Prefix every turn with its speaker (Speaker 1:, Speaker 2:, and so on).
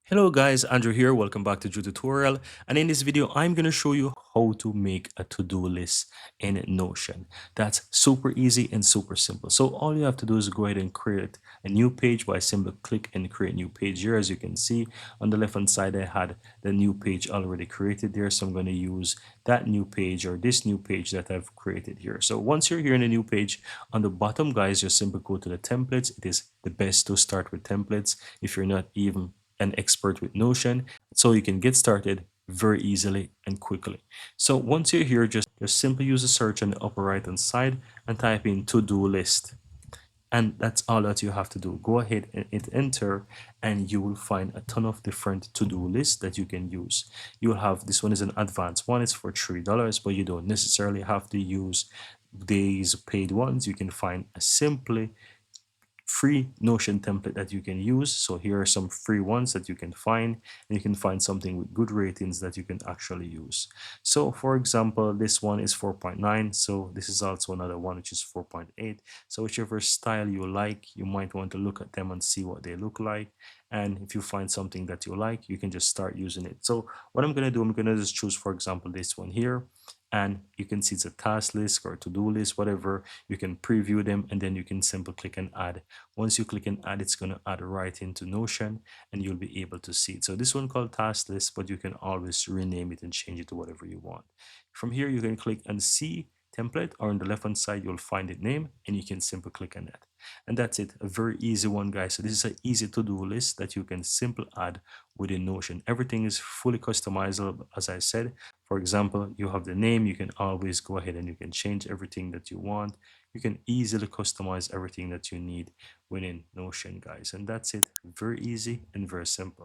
Speaker 1: Hello guys, Andrew here. Welcome back to Drew Tutorial. And in this video, I'm going to show you how to make a to-do list in Notion. That's super easy and super simple. So all you have to do is go ahead and create a new page by simply click and create new page here. As you can see on the left hand side, I had the new page already created there. So I'm going to use that new page or this new page that I've created here. So once you're here in a new page, on the bottom guys, just simply go to the templates. It is the best to start with templates if you're not even an expert with Notion, so you can get started very easily and quickly. So once you're here, just simply use a search on the upper right hand side and type in to-do list. And that's all that you have to do. Go ahead and hit enter, and you will find a ton of different to-do lists that you can use. You'll have this one is an advanced one, it's for $3, but you don't necessarily have to use these paid ones. You can find a simply free Notion template that you can use. So here are some free ones that you can find, and you can find something with good ratings that you can actually use. So for example, this one is 4.9. So this is also another one which is 4.8. So whichever style you like, you might want to look at them and see what they look like. And if you find something that you like, you can just start using it. So what I'm going to do, I'm going to just choose, for example, this one here. And you can see it's a task list or to-do list, whatever. You can preview them, and then you can simply click and add. Once you click and add, it's going to add right into Notion, and you'll be able to see it. So this one called task list, but you can always rename it and change it to whatever you want. From here, you can click and see template, or on the left hand side, you'll find it name, and you can simply click on that. And that's it. A very easy one, guys. So this is an easy to-do list that you can simply add within Notion. Everything is fully customizable, as I said. For example, you have the name, you can always go ahead and you can change everything that you want. You can easily customize everything that you need within Notion, guys. And that's it. Very easy and very simple.